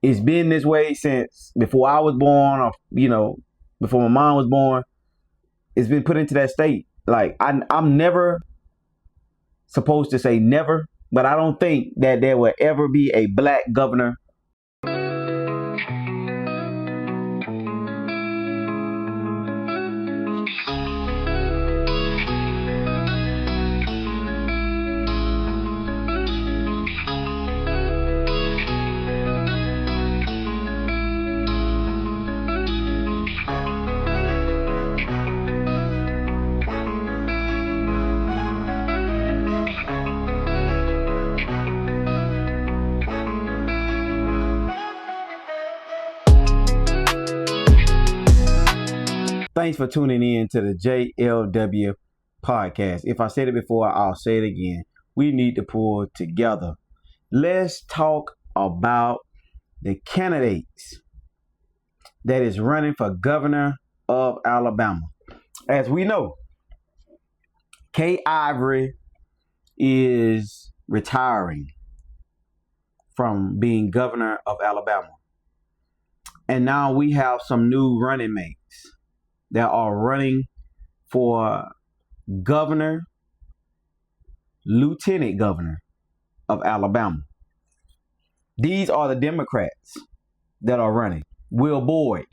It's been this way since before I was born, or before my mom was born. It's been put into that state. Like I'm never supposed to say never, but I don't think that there will ever be a black governor. Thanks for tuning in to the JLW podcast. If I said it before, I'll say it again. We need to pull together. Let's talk about the candidates that is running for governor of Alabama. As we know, Kay Ivory is retiring from being governor of Alabama. And now we have some new running mates that are running for governor, lieutenant governor of Alabama. These are the Democrats that are running. Will Boyd,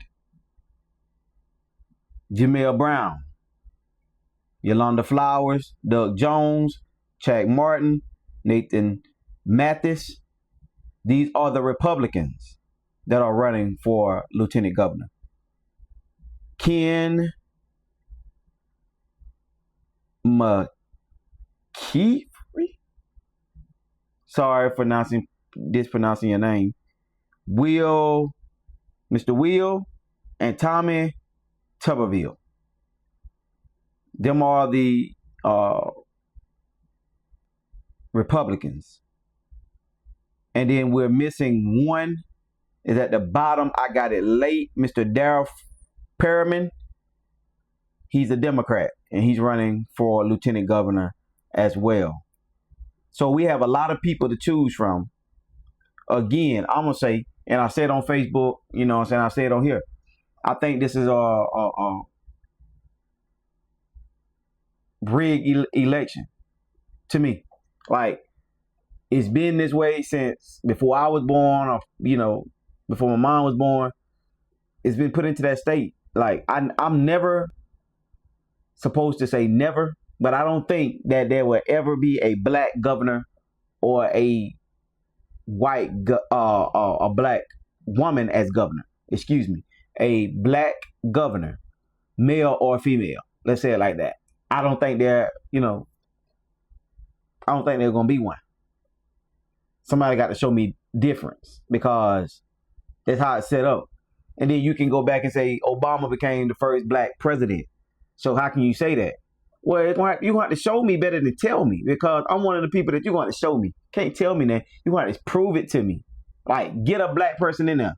Jamel Brown, Yolanda Flowers, Doug Jones, Chad Martin, Nathan Mathis. These are the Republicans that are running for lieutenant governor. Ken McKeefery. Sorry for mispronouncing your name. Mr. Will, and Tommy Tuberville. Them are the Republicans. And then we're missing one. Is at the bottom. I got it late. Mr. Darrell Perriman. He's a Democrat, and he's running for lieutenant governor as well. So we have a lot of people to choose from. Again, I'm going to say, and I said on Facebook, I said on here, I think this is a rigged election to me. Like, it's been this way since before I was born, or, before my mom was born. It's been put into that state. Like, I'm never supposed to say never, but I don't think that there will ever be a black governor or a white, a black woman as governor. Excuse me. A black governor, male or female. Let's say it like that. I don't think I don't think there's going to be one. Somebody got to show me difference, because that's how it's set up. And then you can go back and say Obama became the first black president. So how can you say that? Well, you're going to have to show me better than tell me, because I'm one of the people that you're going to show me. Can't tell me that. You're going to prove it to me. Like, get a black person in there.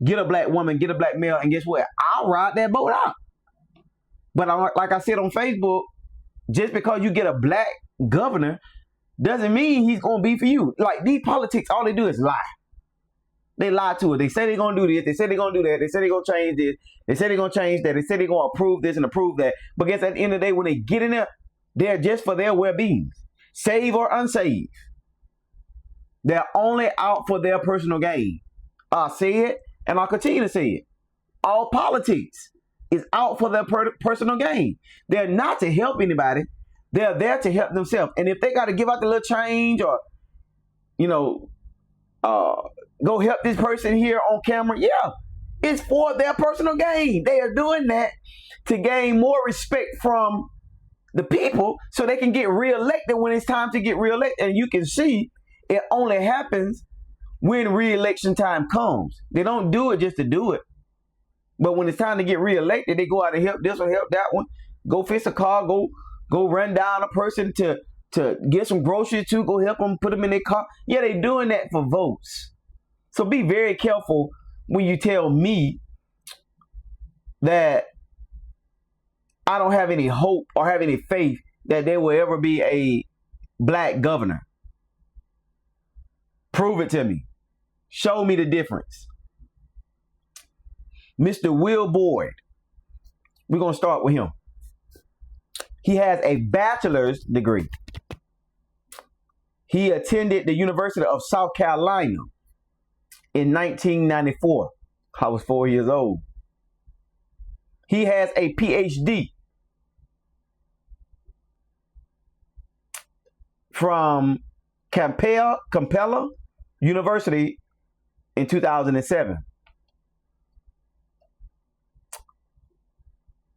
Get a black woman, get a black male, and guess what? I'll ride that boat out. But like I said on Facebook, just because you get a black governor doesn't mean he's going to be for you. Like, these politics, all they do is lie. They lie to us. They say they're going to do this. They say they're going to do that. They say they're going to change this. They say they're going to change that. They say they're going to approve this and approve that. But guess at the end of the day, when they get in there, they're just for their well-being. Save or unsaved. They're only out for their personal gain. I'll say it, and I'll continue to say it. All politics is out for their personal gain. They're not to help anybody. They're there to help themselves. And if they got to give out the little change, or, go help this person here on camera, yeah, it's for their personal gain. They are doing that to gain more respect from the people so they can get reelected when it's time to get reelected. And you can see it only happens when reelection time comes. They don't do it just to do it. But when it's time to get reelected, they go out and help this one, help that one, go fix a car, go run down a person to get some groceries to, go help them, put them in their car. Yeah, they doing that for votes. So be very careful when you tell me that I don't have any hope or have any faith that there will ever be a black governor. Prove it to me. Show me the difference. Mr. Will Boyd. We're going to start with him. He has a bachelor's degree. He attended the University of South Carolina in 1994. I was 4 years old. He has a PhD from Capella University in 2007.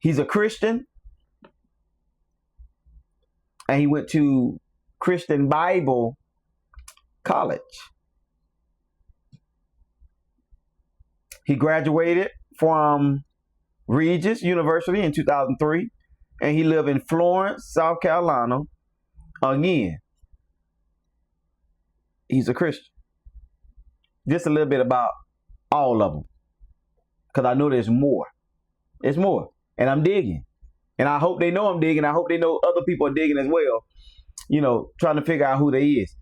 He's a Christian, and he went to Christian Bible College. He graduated from Regis University in 2003, and he lived in Florence, South Carolina. Again, he's a Christian. Just a little bit about all of them, because I know there's more. There's more, and I'm digging, and I hope they know I'm digging. I hope they know other people are digging as well. You know, trying to figure out who they is.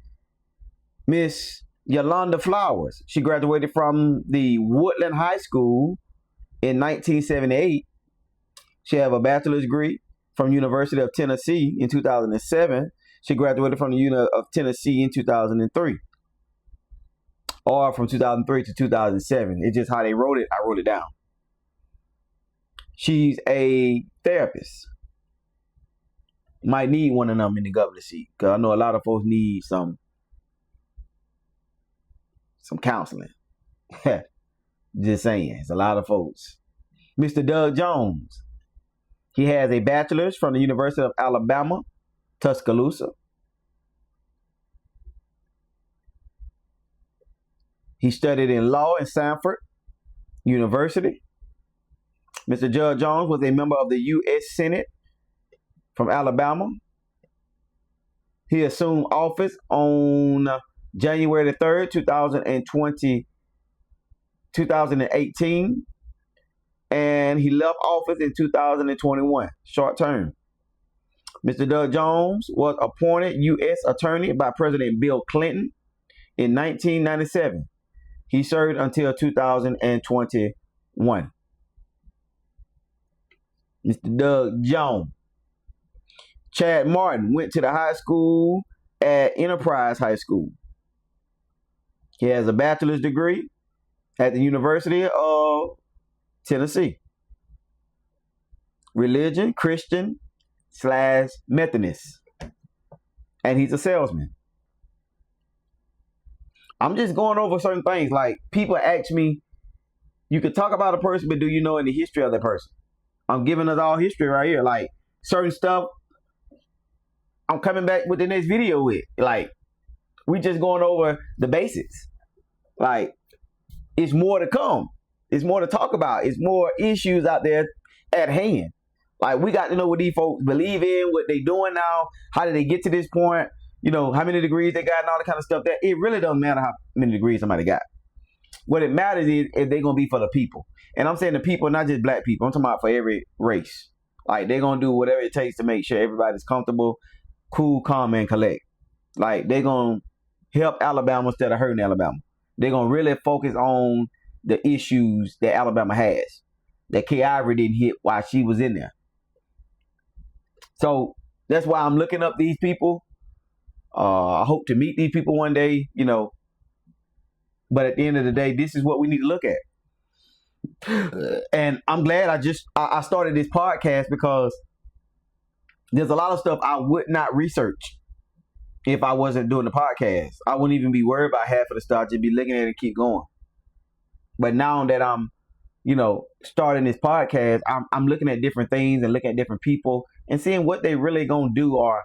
Miss Yolanda Flowers. She graduated from the Woodland High School in 1978. She have a bachelor's degree from University of Tennessee in 2007. She graduated from the University of Tennessee in 2003. Or from 2003 to 2007. It's just how they wrote it. I wrote it down. She's a therapist. Might need one of them in the governor's seat, because I know a lot of folks need some counseling. Just saying, it's a lot of folks. Mr. Doug Jones. He has a bachelor's from the University of Alabama, Tuscaloosa. He studied in law in Sanford University. Mr. Doug Jones was a member of the U.S. Senate from Alabama. He assumed office on January the 3rd, 2018, and he left office in 2021, short term. Mr. Doug Jones was appointed U.S. Attorney by President Bill Clinton in 1997. He served until 2021. Mr. Doug Jones. Chad Martin went to the high school at Enterprise High School. He has a bachelor's degree at the University of Tennessee. Religion, Christian/Methodist. And he's a salesman. I'm just going over certain things. Like, people ask me, you could talk about a person, but do you know any history of that person? I'm giving us all history right here. Like, certain stuff, I'm coming back with the next video with. Like, we just going over the basics. Like, it's more to come. It's more to talk about. It's more issues out there at hand. Like, we got to know what these folks believe in, what they doing now, how did they get to this point, you know, how many degrees they got and all that kind of stuff. That it really doesn't matter how many degrees somebody got. What it matters is if they're going to be for the people. And I'm saying the people, not just black people. I'm talking about for every race. Like, they're going to do whatever it takes to make sure everybody's comfortable, cool, calm, and collect. Like, they're going to help Alabama instead of hurting Alabama. They're going to really focus on the issues that Alabama has, that Kyrie didn't hit while she was in there. So that's why I'm looking up these people. I hope to meet these people one day, you know. But at the end of the day, this is what we need to look at. And I'm glad I started this podcast, because there's a lot of stuff I would not research if I wasn't doing the podcast. I wouldn't even be worried about half of the stuff. I'd just be looking at it and keep going. But now that I'm, you know, starting this podcast, I'm looking at different things and looking at different people and seeing what they really gonna do, or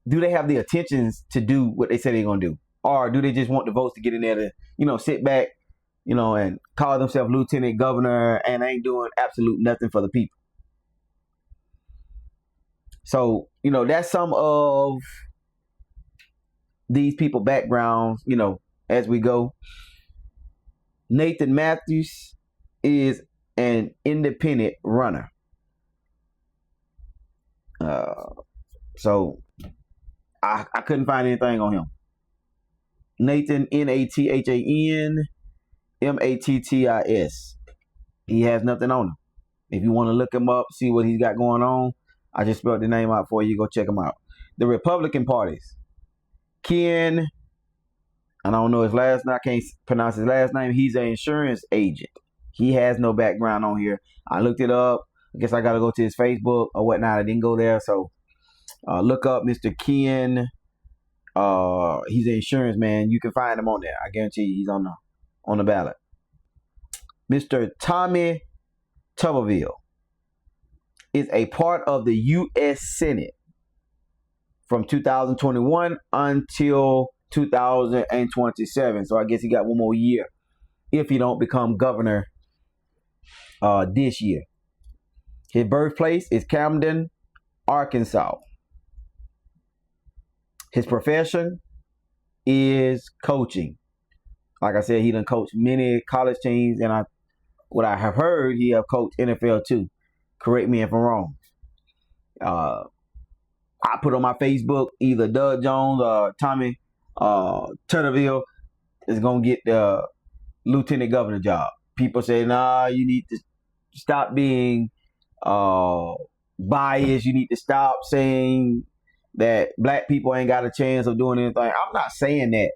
do they have the intentions to do what they say they're gonna do, or do they just want the votes to get in there to, you know, sit back, you know, and call themselves Lt.Governor and ain't doing absolute nothing for the people. So, you know, that's some of these people backgrounds, you know, as we go. Nathan Matthews is an independent runner. So I couldn't find anything on him. Nathan, Nathanmattis. He has nothing on him. If you want to look him up, see what he's got going on, I just spelled the name out for you. Go check him out. The Republican parties. Ken, I don't know his last name. I can't pronounce his last name. He's an insurance agent. He has no background on here. I looked it up. I guess I got to go to his Facebook or whatnot. I didn't go there. So look up Mr. Ken. He's an insurance man. You can find him on there. I guarantee you he's on the ballot. Mr. Tommy Tuberville is a part of the U.S. Senate from 2021 until 2027. So I guess he got one more year if he don't become governor this year. His birthplace is Camden, Arkansas. His profession is coaching. Like I said, he done coached many college teams, and what I have heard, he have coached NFL too. Correct me if I'm wrong. I put on my Facebook either Doug Jones or Tommy Tuberville is gonna get the lieutenant governor job. People say, nah, you need to stop being biased. You need to stop saying that black people ain't got a chance of doing anything. I'm not saying that.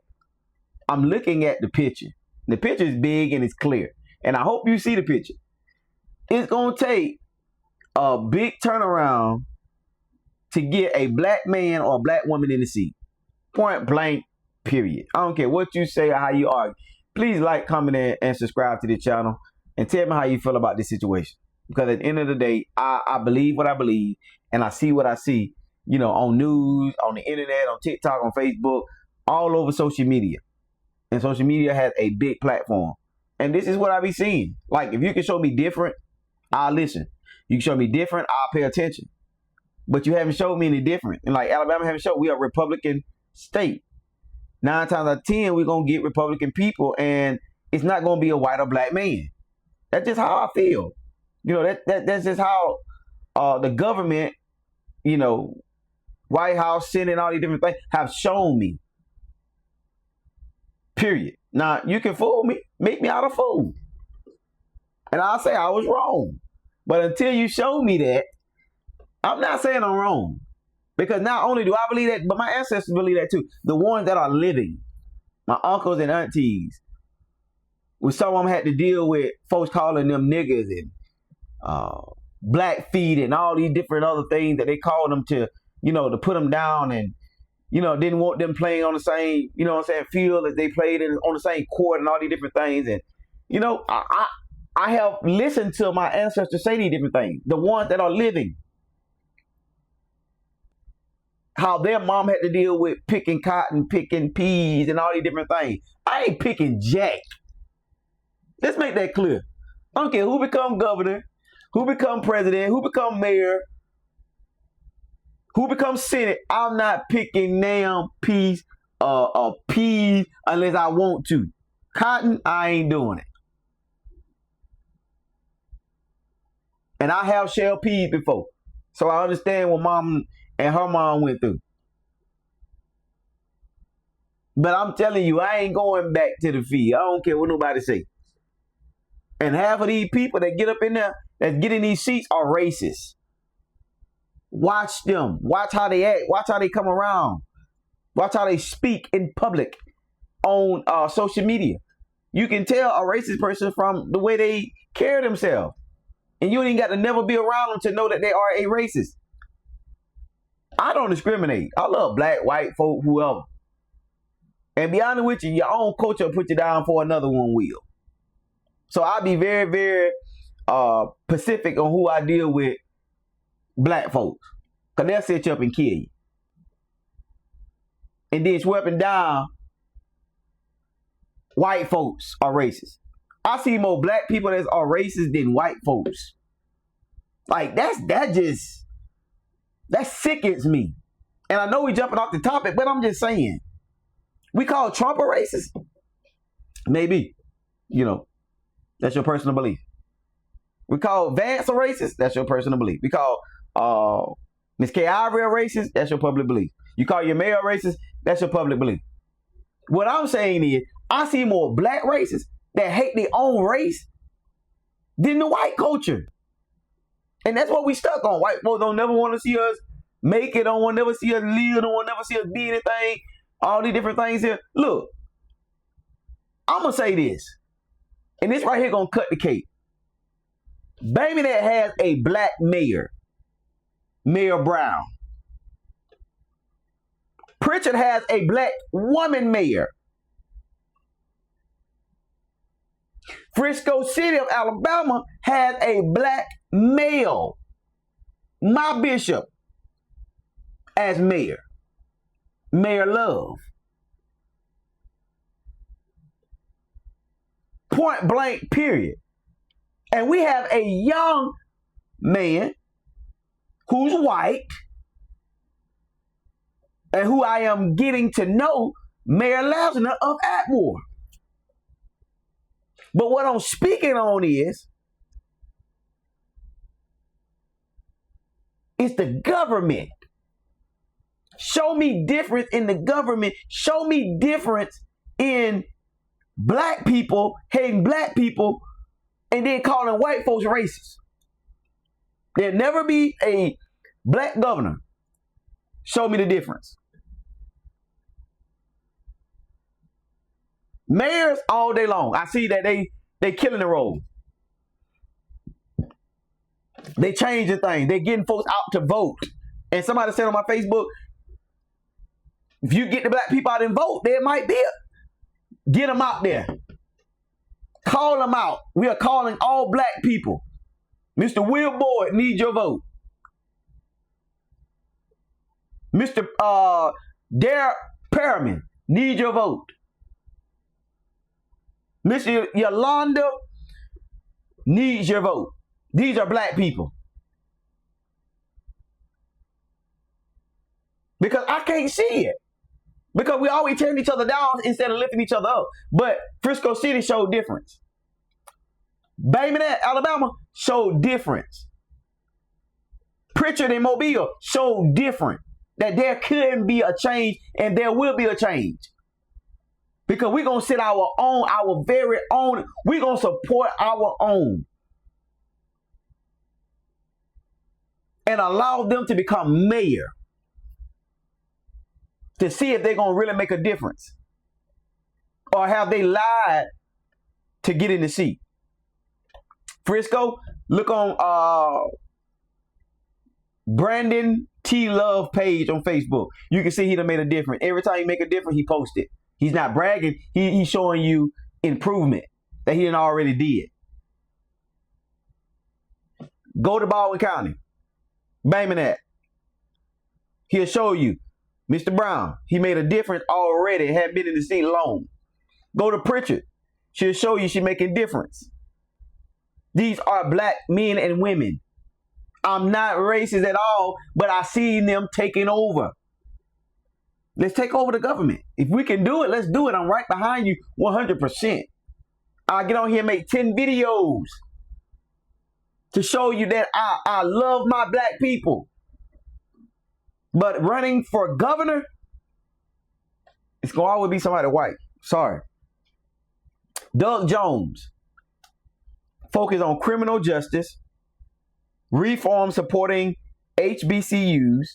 I'm looking at the picture. The picture is big and it's clear. And I hope you see the picture. It's going to take a big turnaround to get a black man or a black woman in the seat. Point blank, period. I don't care what you say or how you argue. Please like, comment, and subscribe to the channel. And tell me how you feel about this situation. Because at the end of the day, I believe what I believe. And I see what I see. You know, on news, on the internet, on TikTok, on Facebook, all over social media. And social media has a big platform. And this is what I be seeing. Like, if you can show me different, I'll listen. You can show me different, I'll pay attention. But you haven't showed me any different. And like Alabama haven't showed, we are a Republican state. 9 times out of 10, we're going to get Republican people. And it's not going to be a white or black man. That's just how I feel. You know, that's just how the government, you know, White House, Senate, all these different things have shown me. Period. Now, you can fool me. Make me out a fool. And I'll say I was wrong. But until you show me that, I'm not saying I'm wrong. Because not only do I believe that, but my ancestors believe that too. The ones that are living, my uncles and aunties, with some of them had to deal with folks calling them niggas and black feet and all these different other things that they called them to, you know, to put them down, and, you know, didn't want them playing on the same, you know what I'm saying, field as they played on the same court and all these different things. And, you know, I have listened to my ancestors say these different things. The ones that are living. How their mom had to deal with picking cotton, picking peas, and all these different things. I ain't picking jack. Let's make that clear. I don't care who become governor, who become president, who become mayor, who becomes Senate. I'm not picking damn peas or peas unless I want to. Cotton, I ain't doing it. And I have shelled peas before. So I understand what mom and her mom went through. But I'm telling you, I ain't going back to the field. I don't care what nobody say. And half of these people that get up in there, that get in these seats, are racist. Watch them. Watch how they act. Watch how they come around. Watch how they speak in public on social media. You can tell a racist person from the way they carry themselves. And you ain't got to never be around them to know that they are a racist. I don't discriminate. I love black, white folk, whoever. And be honest with you, your own culture will put you down for another one will. So I'll be very, very specific on who I deal with. Black folks, because they'll set you up and kill you. And then sweeping down, white folks are racist. I see more black people that are racist than white folks. Like, that sickens me. And I know we jumping off the topic, but I'm just saying. We call Trump a racist? Maybe. You know, that's your personal belief. We call Vance a racist? That's your personal belief. We call Miss K. Ivory a racist? That's your public belief. You call your mayor a racist? That's your public belief. What I'm saying is, I see more black racists that hate their own race than the white culture. And that's what we stuck on. White folks don't never want to see us make it, don't want to never see us live, don't want to never see us be anything, all these different things here. Look, I'm going to say this, and this right here going to cut the cake. Baby, that has a black mayor, Mayor Brown. Pritchard has a black woman mayor. Frisco City of Alabama has a black male, my bishop, as mayor, Mayor Love. Point blank, period. And we have a young man who's white and who I am getting to know, Mayor Lasner of Atmore. But what I'm speaking on is it's the government. Show me difference in the government. Show me difference in black people hating black people and then calling white folks racist. There'll never be a black governor. Show me the difference. Mayors all day long, I see that they killing the role. They changing things. They getting folks out to vote. And somebody said on my Facebook, if you get the black people out and vote, there might be get them out there. Call them out. We are calling all black people. Mr. Will Boyd needs your vote. Mr. Derek Perriman needs your vote. Mr. Yolanda needs your vote. These are black people. Because I can't see it. Because we always tearing each other down instead of lifting each other up. But Frisco City showed difference. Birmingham, Alabama showed difference. Pritchard and Mobile showed different. That there could be a change and there will be a change. Because we're going to set our own, our very own. We're going to support our own. And allow them to become mayor. To see if they're going to really make a difference. Or have they lied to get in the seat. Frisco, look on Brandon T. Love page on Facebook. You can see he done made a difference. Every time he make a difference, he posts it. He's not bragging. He's showing you improvement that he done already did. Go to Baldwin County. Banging that. He'll show you. Mr. Brown, he made a difference already. Hadn't been in the seat long. Go to Pritchard. She'll show you she's making difference. These are black men and women. I'm not racist at all, but I see them taking over. Let's take over the government. If we can do it, let's do it. I'm right behind you 100%. I'll get on here and make 10 videos to show you that I love my black people. But running for governor, it's going to always be somebody white. Sorry. Doug Jones. Focus on criminal justice, reform supporting HBCUs,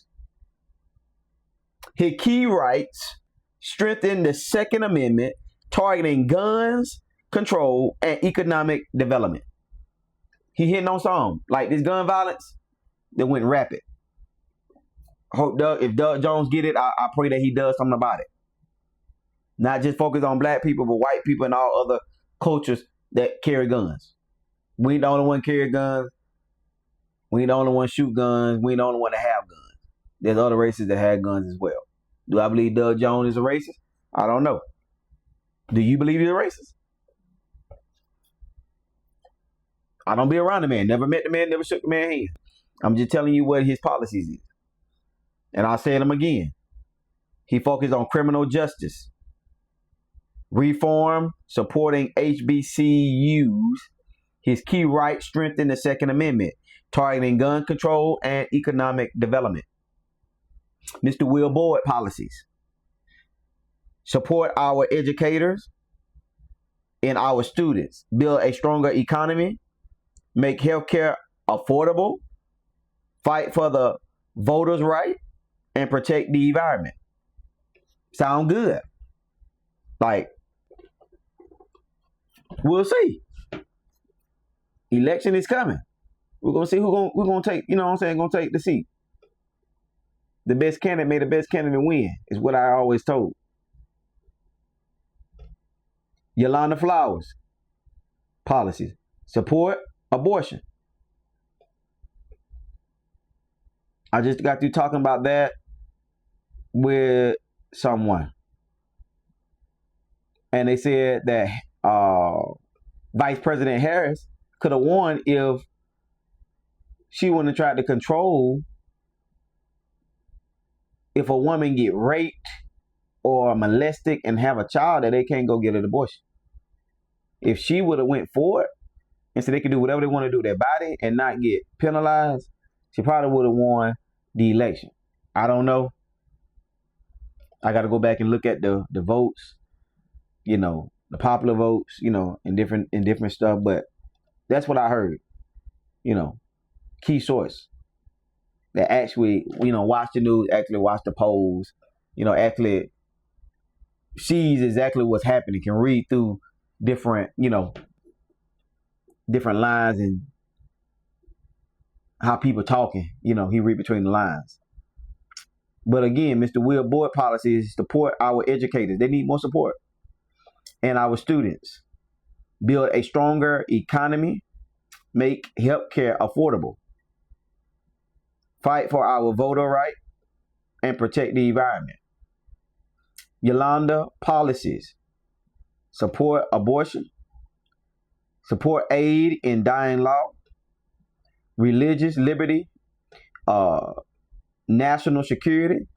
his key rights, strengthen the Second Amendment, targeting guns, control, and economic development. He hitting on something. Like this gun violence that went rapid. Hope if Doug Jones get it, I pray that he does something about it. Not just focus on black people, but white people and all other cultures that carry guns. We ain't the only one carry guns. We ain't the only one shoot guns. We ain't the only one to have guns. There's other races that have guns as well. Do I believe Doug Jones is a racist? I don't know. Do you believe he's a racist? I don't be around the man. Never met the man, never shook the man's hand. I'm just telling you what his policies is. And I'll say them again. He focused on criminal justice, reform, supporting HBCUs, his key rights, strengthen the Second Amendment, targeting gun control and economic development. Mr. Will Boyd policies. support our educators and our students, build a stronger economy, make healthcare affordable, fight for the voters' right, and protect the environment. Sound good? Like, we'll see. Election is coming. We're gonna see we're gonna take, you know what I'm saying, gonna take the seat. The best candidate may the best candidate win, is what I always told. Yolanda Flowers policies. Support abortion. I just got through talking about that with someone. And they said that Vice President Harris could have won if she wouldn't have tried to control if a woman get raped or molested and have a child, that they can't go get an abortion. If she would have went for it and so they could do whatever they want to do with their body and not get penalized, she probably would have won the election. I don't know. I got to go back and look at the votes, you know, the popular votes, you know, in different stuff. But that's what I heard, you know, key source that actually, you know, watch the news, actually watch the polls, you know, actually sees exactly what's happening, can read through different, you know, different lines and how people talking, you know, he read between the lines. But again, Mr. Will Boyd policy is support our educators. They need more support. And our students. Build a stronger economy. Make healthcare affordable. Fight for our voter right. And protect the environment. Yolanda policies. Support abortion. Support aid in dying law. Religious liberty. National security.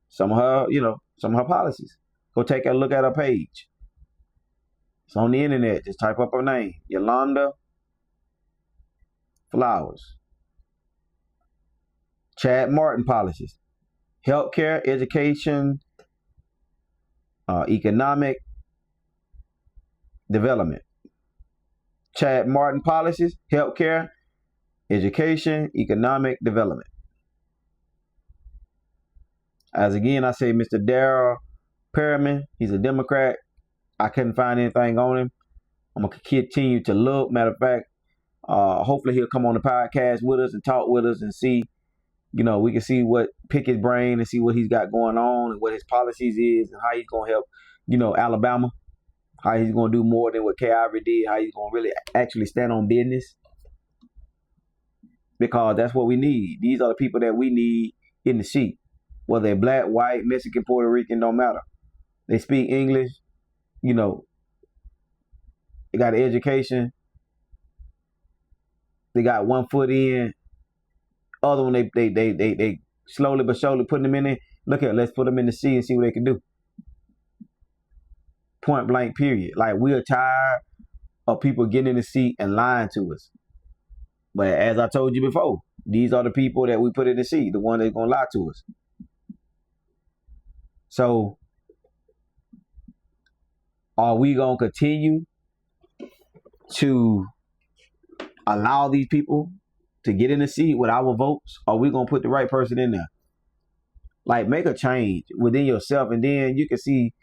Some of her policies. Go take a look at her page. It's on the internet. Just type up her name. Yolanda Flowers. Chad Martin policies. Healthcare, education, economic development. Chad Martin policies. Healthcare, education, economic development. As again, I say Mr. Darrell Perriman, he's a Democrat. I couldn't find anything on him. I'm going to continue to look. Matter of fact, hopefully he'll come on the podcast with us and talk with us and see, you know, we can see pick his brain and see what he's got going on and what his policies is and how he's going to help, you know, Alabama, how he's going to do more than what K. Ivory did, how he's going to really actually stand on business. Because that's what we need. These are the people that we need in the seat. Whether they're black, white, Mexican, Puerto Rican, don't matter. They speak English, you know. They got an education. They got one foot in. Other one, they slowly but surely putting them in there. Look at it, let's put them in the sea and see what they can do. Point blank, period. Like, we're tired of people getting in the seat and lying to us. But as I told you before, these are the people that we put in the seat, the one that's going to lie to us. So, are we going to continue to allow these people to get in the seat with our votes? Or are we going to put the right person in there? Like, make a change within yourself, and then you can see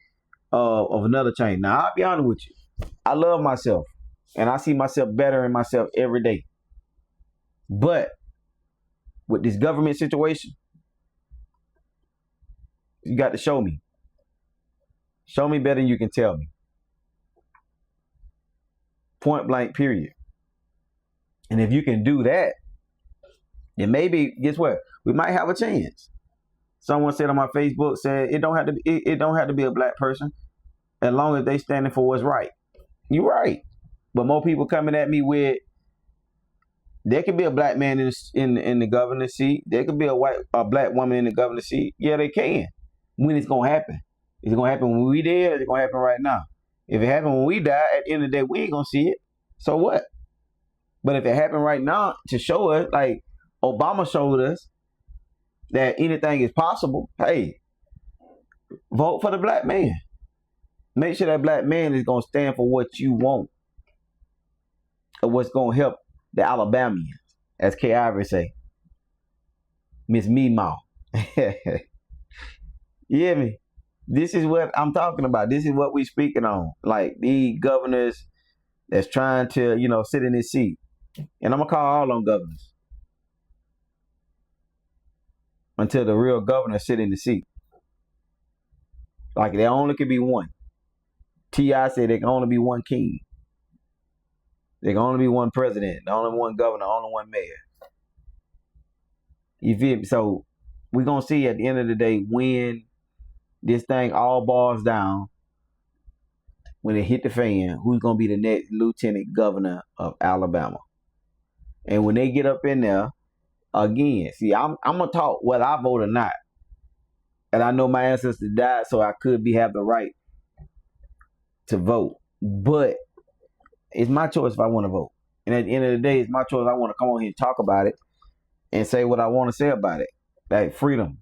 of another change. Now, I'll be honest with you. I love myself, and I see myself better in myself every day. But with this government situation, you got to show me. Show me better than you can tell me. Point blank, period. And if you can do that, then maybe, guess what? We might have a chance. Someone said on my Facebook, said it don't have to be a black person as long as they standing for what's right. You're right. But more people coming at me with, there could be a black man in the governor's seat. There could be a black woman in the governor's seat. Yeah, they can. When it's gonna happen? Is it gonna happen when we dead? Or is it gonna happen right now? If it happened when we die, at the end of the day, we ain't gonna see it. So what? But if it happened right now, to show us, like Obama showed us, that anything is possible. Hey, vote for the black man. Make sure that black man is gonna stand for what you want, or what's gonna help the Alabamians, as K. Ivory say, Miss Meemaw. You hear me? This is what I'm talking about. This is what we speaking on. Like these governors that's trying to, sit in this seat. And I'm gonna call all them governors until the real governor sit in the seat. Like there only can be one. T.I. said there can only be one king. There can only be one president, only one governor, only one mayor. You feel me? So we're gonna see at the end of the day when this thing all boils down, when it hit the fan, who's gonna be the next lieutenant governor of Alabama. And when they get up in there, again, see, I'm gonna talk whether I vote or not. And I know my ancestors died, so I could have the right to vote. But it's my choice if I want to vote. And at the end of the day, it's my choice. I want to come on here and talk about it and say what I want to say about it. Like freedom.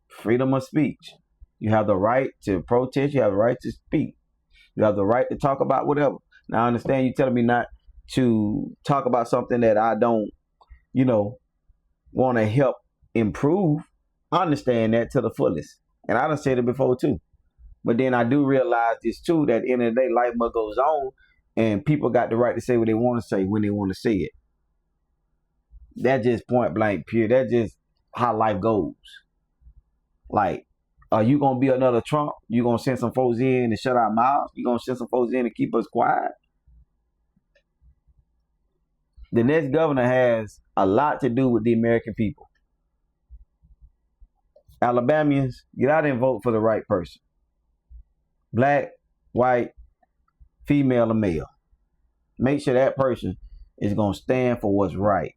Freedom of speech. You have the right to protest. You have the right to speak. You have the right to talk about whatever. Now, I understand you telling me not to talk about something that I don't, want to help improve. I understand that to the fullest. And I done said it before too. But then I do realize this too, that at the end of the day, life must goes on and people got the right to say what they want to say when they want to say it. That's just point blank period. That's just how life goes. Like, are you going to be another Trump? You going to send some folks in and shut our mouths? You going to send some folks in and keep us quiet? The next governor has a lot to do with the American people. Alabamians, get out and vote for the right person. Black, white, female, or male. Make sure that person is going to stand for what's right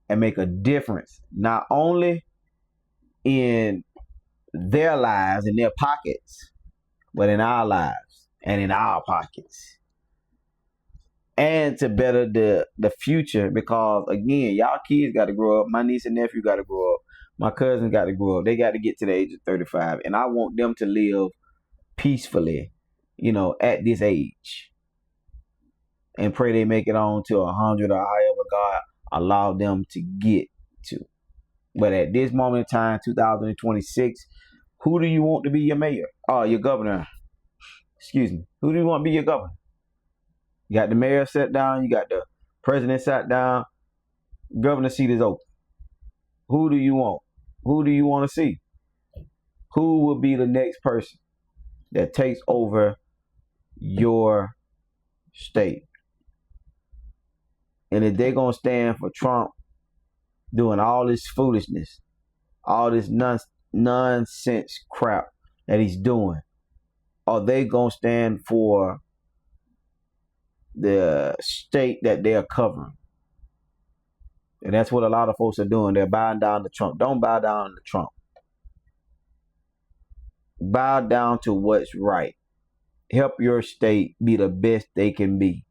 and make a difference, not only in their lives, in their pockets, but in our lives and in our pockets. And to better the future, because again, y'all kids got to grow up. My niece and nephew got to grow up. My cousin got to grow up. They got to get to the age of 35. And I want them to live peacefully, at this age. And pray they make it on to 100 or however God allow them to get to. But at this moment in time, 2026, who do you want to be your mayor? Oh, your governor. Excuse me. Who do you want to be your governor? You got the mayor sat down. You got the president sat down. Governor seat is open. Who do you want? Who do you want to see? Who will be the next person that takes over your state? And if they're going to stand for Trump doing all this foolishness, all this nonsense crap that he's doing, are they going to stand for the state that they're covering? And that's what a lot of folks are doing. They're bowing down to Trump. Don't bow down to Trump. Bow down to what's right. Help your state be the best they can be.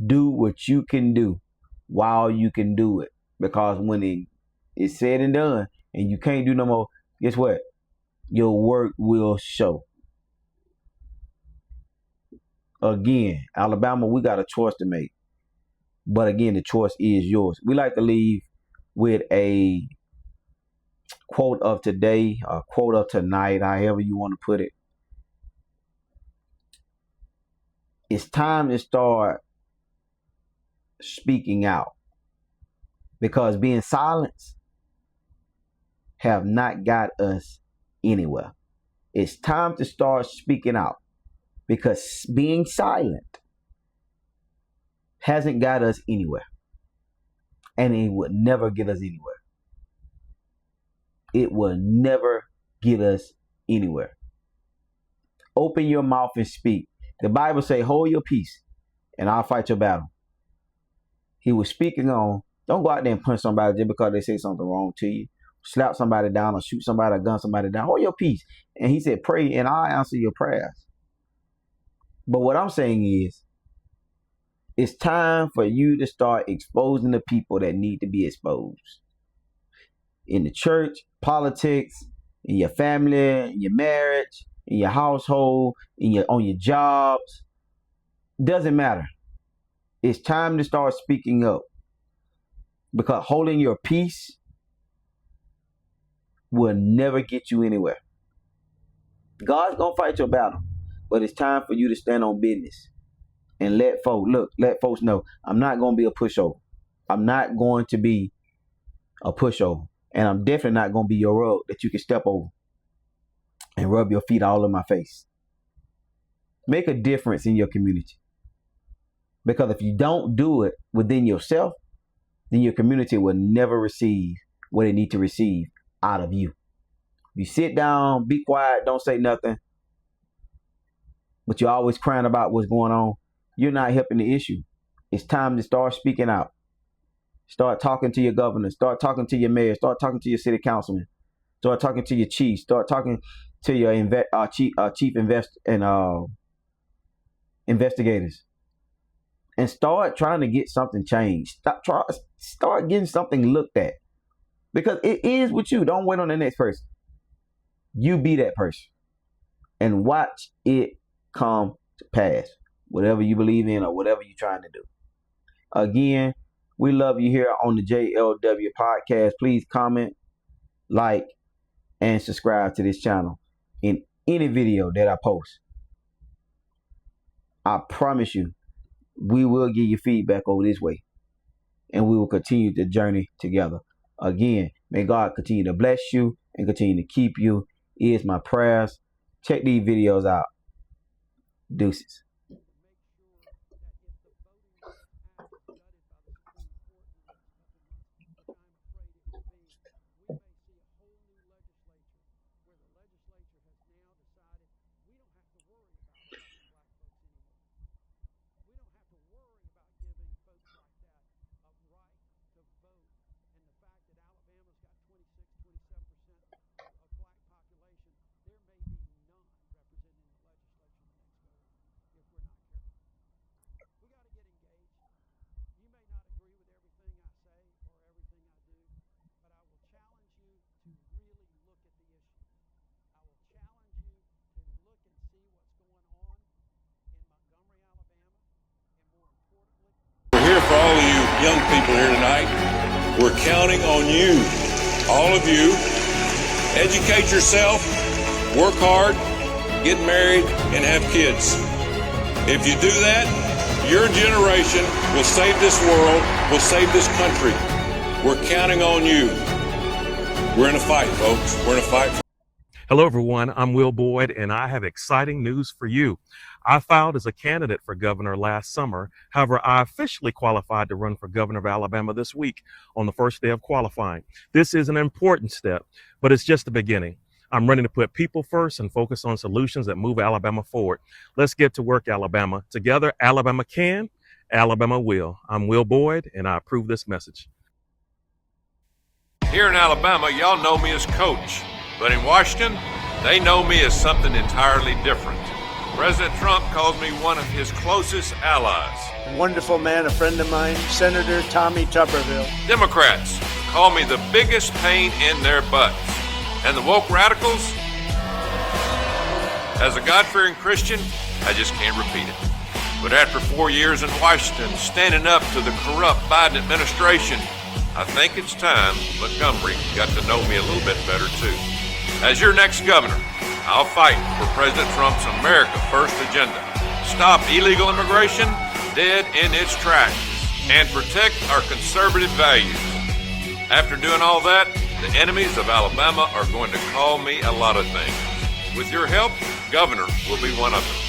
Do what you can do while you can do it. Because when it's said and done and you can't do no more, guess what? Your work will show. Again, Alabama, we got a choice to make. But again, the choice is yours. We like to leave with a quote of today, a quote of tonight, however you want to put it. It's time to start speaking out, because being silent have not got us anywhere. It's time to start speaking out, because being silent hasn't got us anywhere, and it would never get us anywhere. It will never get us anywhere. Open your mouth and speak. The Bible say, hold your peace and I'll fight your battle. He was speaking on, don't go out there and punch somebody just because they say something wrong to you. Slap somebody down or shoot somebody or gun somebody down. Hold your peace. And he said, pray and I'll answer your prayers. But what I'm saying is, it's time for you to start exposing the people that need to be exposed. In the church, politics, in your family, in your marriage, in your household, on your jobs. Doesn't matter. It's time to start speaking up, because holding your peace will never get you anywhere. God's gonna fight your battle, but it's time for you to stand on business and let folks know, I'm not gonna be a pushover. I'm not going to be a pushover, and I'm definitely not gonna be your rug that you can step over and rub your feet all in my face. Make a difference in your community, because if you don't do it within yourself, then your community will never receive what it needs to receive out of you. You sit down, be quiet, don't say nothing, but you're always crying about what's going on, you're not helping the issue. It's time to start speaking out. Start talking to your governor. Start talking to your mayor. Start talking to your city councilman. Start talking to your chief. Start talking to your investigators, and start trying to get something changed. Start getting something looked at, because it is with you. Don't wait on the next person. You be that person, and watch it come to pass. Whatever you believe in or whatever you're trying to do. Again, we love you here on the JLW podcast. Please comment, like, and subscribe to this channel in any video that I post. I promise you, we will give you feedback over this way, and we will continue the journey together. Again, may God continue to bless you and continue to keep you. Is my prayers. Check these videos out. Deuces. Here for all of you young people here tonight. We're counting on you, all of you. Educate yourself, work hard, get married, and have kids. If you do that, your generation will save this world, will save this country. We're counting on you. We're in a fight, folks. We're in a fight. Hello, everyone. I'm Will Boyd, and I have exciting news for you. I filed as a candidate for governor last summer. However, I officially qualified to run for governor of Alabama this week on the first day of qualifying. This is an important step, but it's just the beginning. I'm running to put people first and focus on solutions that move Alabama forward. Let's get to work, Alabama. Together, Alabama can, Alabama will. I'm Will Boyd, and I approve this message. Here in Alabama, y'all know me as Coach. But in Washington, they know me as something entirely different. President Trump calls me one of his closest allies. A wonderful man, a friend of mine, Senator Tommy Tuberville. Democrats call me the biggest pain in their butts. And the woke radicals? As a God-fearing Christian, I just can't repeat it. But after 4 years in Washington, standing up to the corrupt Biden administration, I think it's time Montgomery got to know me a little bit better too. As your next governor, I'll fight for President Trump's America First agenda, stop illegal immigration dead in its tracks, and protect our conservative values. After doing all that, the enemies of Alabama are going to call me a lot of things. With your help, governor will be one of them.